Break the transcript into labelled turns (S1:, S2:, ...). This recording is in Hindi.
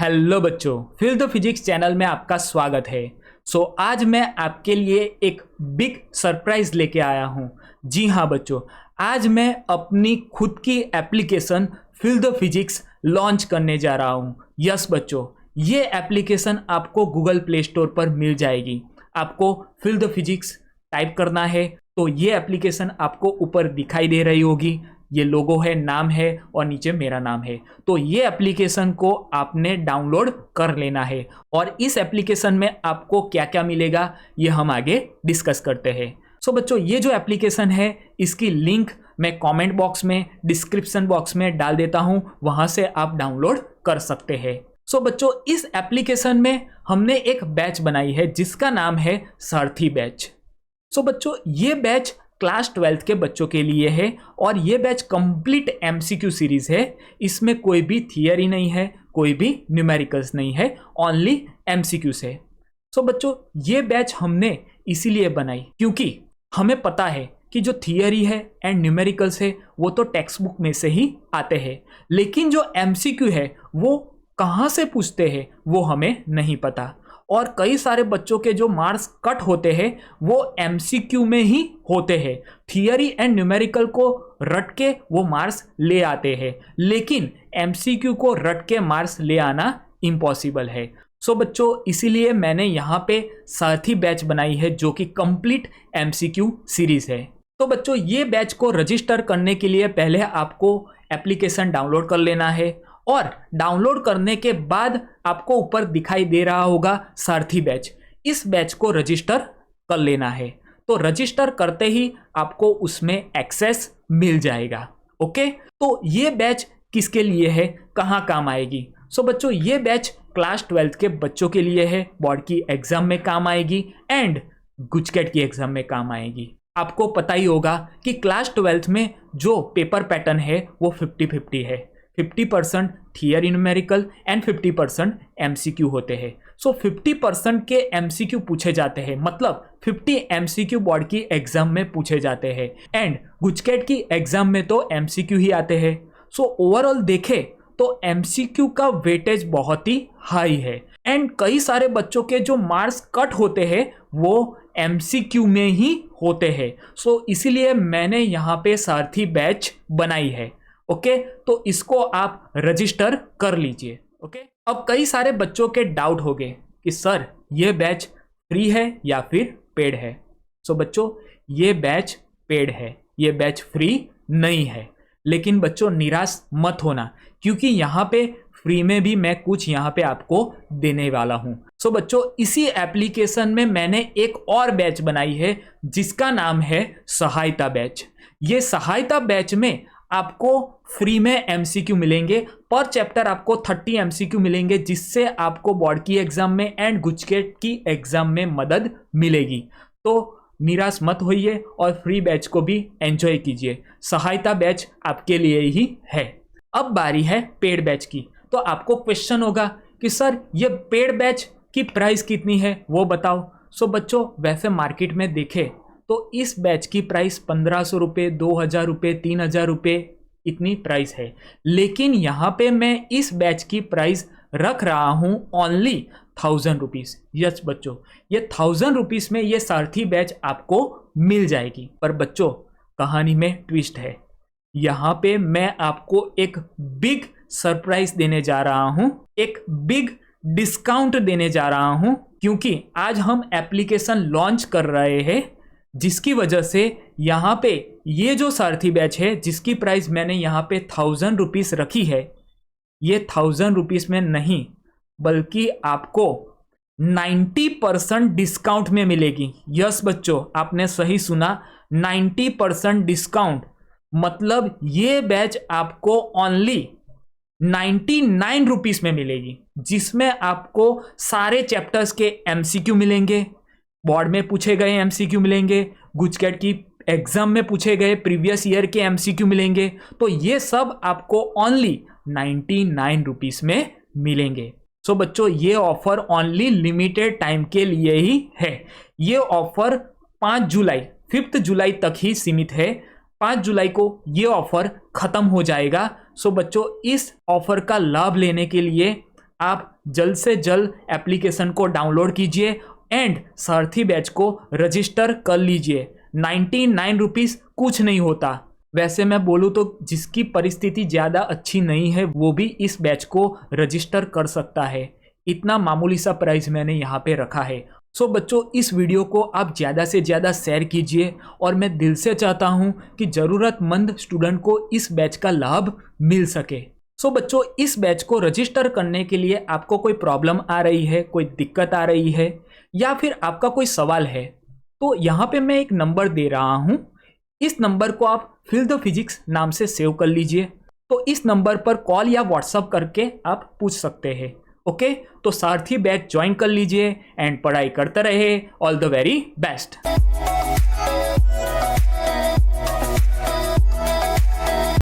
S1: हेलो बच्चों, फिल द फिजिक्स चैनल में आपका स्वागत है। आज मैं आपके लिए एक बिग सरप्राइज लेके आया हूँ। जी हाँ बच्चों, आज मैं अपनी खुद की application Feel the Physics launch करने जा रहा हूँ। यस बच्चों, ये एप्लीकेशन आपको गूगल प्ले स्टोर पर मिल जाएगी। आपको फिल द फिजिक्स टाइप करना है तो ये एप्लीकेशन आपको ऊपर दिखाई दे रही होगी। ये लोगो है, नाम है और नीचे मेरा नाम है। तो ये एप्लीकेशन को आपने डाउनलोड कर लेना है और इस एप्लीकेशन में आपको क्या क्या मिलेगा ये हम आगे डिस्कस करते हैं। बच्चों, ये जो एप्लीकेशन है इसकी लिंक मैं कमेंट बॉक्स में, डिस्क्रिप्शन बॉक्स में डाल देता हूँ, वहां से आप डाउनलोड कर सकते हैं। बच्चों, इस एप्लीकेशन में हमने एक बैच बनाई है जिसका नाम है सारथी बैच। बच्चों, ये बैच क्लास 12 के बच्चों के लिए है और ये बैच कंप्लीट एमसीक्यू सीरीज है। इसमें कोई भी थियरी नहीं है, कोई भी न्यूमेरिकल्स नहीं है, ओनली एमसीक्यूज है। बच्चों, ये बैच हमने इसीलिए बनाई क्योंकि हमें पता है कि जो थियरी है एंड न्यूमेरिकल्स है वो तो टेक्स्ट बुक में से ही आते हैं, लेकिन जो एमसीक्यू है वो कहाँ से पूछते हैं वो हमें नहीं पता। और कई सारे बच्चों के जो मार्क्स कट होते हैं वो एमसीक्यू में ही होते हैं। थियरी एंड न्यूमेरिकल को रट के वो मार्क्स ले आते हैं, लेकिन एमसीक्यू को रट के मार्क्स ले आना इम्पॉसिबल है। बच्चों, इसीलिए मैंने यहाँ पे सारथी बैच बनाई है जो कि कंप्लीट एमसीक्यू सीरीज है। तो बच्चों, ये बैच को रजिस्टर करने के लिए पहले आपको एप्लीकेशन डाउनलोड कर लेना है और डाउनलोड करने के बाद आपको ऊपर दिखाई दे रहा होगा सारथी बैच। इस बैच को रजिस्टर कर लेना है। तो रजिस्टर करते ही आपको उसमें एक्सेस मिल जाएगा। ओके, तो ये बैच किसके लिए है, कहाँ काम आएगी? बच्चों, ये बैच क्लास 12 के बच्चों के लिए है। बोर्ड की एग्जाम में काम आएगी एंड गुजकेट की एग्जाम में काम आएगी। आपको पता ही होगा कि क्लास 12 में जो पेपर पैटर्न है वो 50-50 है। 50% थियरी न्यूमेरिकल एंड 50% एमसीक्यू होते हैं। 50% के एमसीक्यू पूछे जाते हैं, मतलब 50 एमसीक्यू बोर्ड की एग्जाम में पूछे जाते हैं एंड गुजकेट की एग्जाम में तो एमसीक्यू ही आते हैं। ओवरऑल देखे तो एमसीक्यू का वेटेज बहुत ही हाई है एंड कई सारे बच्चों के जो मार्क्स कट होते हैं वो एमसीक्यू में ही होते हैं। इसीलिए मैंने यहाँ पे सारथी बैच बनाई है। ओके, तो इसको आप रजिस्टर कर लीजिए। ओके, अब कई सारे बच्चों के डाउट हो गए कि सर ये बैच फ्री है या फिर पेड है। बच्चों, ये बैच पेड है, ये बैच फ्री नहीं है। लेकिन बच्चों निराश मत होना, क्योंकि यहाँ पे फ्री में भी मैं कुछ यहाँ पे आपको देने वाला हूँ। बच्चों, इसी एप्लीकेशन में मैंने एक और बैच बनाई है जिसका नाम है सहायता बैच। ये सहायता बैच में आपको फ्री में एमसीक्यू मिलेंगे। पर चैप्टर आपको 30 एमसीक्यू मिलेंगे, जिससे आपको बोर्ड की एग्जाम में एंड गुजकेट की एग्जाम में मदद मिलेगी। तो निराश मत होइए और फ्री बैच को भी एंजॉय कीजिए। सहायता बैच आपके लिए ही है। अब बारी है पेड बैच की। तो आपको क्वेश्चन होगा कि सर ये पेड बैच की प्राइस कितनी है वो बताओ। बच्चों, वैसे मार्केट में देखें तो इस बैच की प्राइस 1500 रुपये, 2000 रुपये, 3000 रुपये इतनी प्राइस है। लेकिन यहाँ पे मैं इस बैच की प्राइस रख रहा हूँ ओनली 1000 रुपीज़। यस बच्चों, ये 1000 रुपीज़ में ये सारथी बैच आपको मिल जाएगी। पर बच्चों, कहानी में ट्विस्ट है। यहाँ पे मैं आपको एक बिग सरप्राइज देने जा रहा हूँ, एक बिग डिस्काउंट देने जा रहा हूँ, क्योंकि आज हम एप्लीकेशन लॉन्च कर रहे हैं, जिसकी वजह से यहाँ पे ये जो सारथी बैच है जिसकी प्राइस मैंने यहाँ पे 1000 रुपीज़ रखी है, ये 1000 रुपीज़ में नहीं बल्कि आपको 90% डिस्काउंट में मिलेगी। यस बच्चों, आपने सही सुना, 90% डिस्काउंट। मतलब ये बैच आपको ओनली 99 रुपीज़ में मिलेगी, जिसमें आपको सारे चैप्टर्स के एमसीक्यू मिलेंगे, बोर्ड में पूछे गए एमसीक्यू मिलेंगे, गुजकेट की एग्जाम में पूछे गए प्रीवियस ईयर के एमसीक्यू मिलेंगे। तो ये सब आपको ओनली 99 रुपीज़ में मिलेंगे। बच्चों, ये ऑफर ओनली लिमिटेड टाइम के लिए ही है। ये ऑफर 5 जुलाई तक ही सीमित है। 5 जुलाई को ये ऑफर खत्म हो जाएगा। बच्चों, इस ऑफर का लाभ लेने के लिए आप जल्द से जल्द एप्लीकेशन को डाउनलोड कीजिए एंड सारथी बैच को रजिस्टर कर लीजिए। 99 रुपीज़ कुछ नहीं होता। वैसे मैं बोलूँ तो जिसकी परिस्थिति ज़्यादा अच्छी नहीं है वो भी इस बैच को रजिस्टर कर सकता है। इतना मामूली सा प्राइस मैंने यहाँ पे रखा है। सो बच्चों, इस वीडियो को आप ज़्यादा से ज़्यादा शेयर कीजिए और मैं दिल से चाहता हूँ कि ज़रूरतमंद स्टूडेंट को इस बैच का लाभ मिल सके। सो बच्चों, इस बैच को रजिस्टर करने के लिए आपको कोई प्रॉब्लम आ रही है, कोई दिक्कत आ रही है या फिर आपका कोई सवाल है तो यहाँ पे मैं एक नंबर दे रहा हूँ। इस नंबर को आप फील द फिजिक्स नाम से सेव कर लीजिए। तो इस नंबर पर कॉल या व्हाट्सअप करके आप पूछ सकते हैं। ओके, तो सारथी बैच ज्वाइन कर लीजिए एंड पढ़ाई करते रहे। All the very best.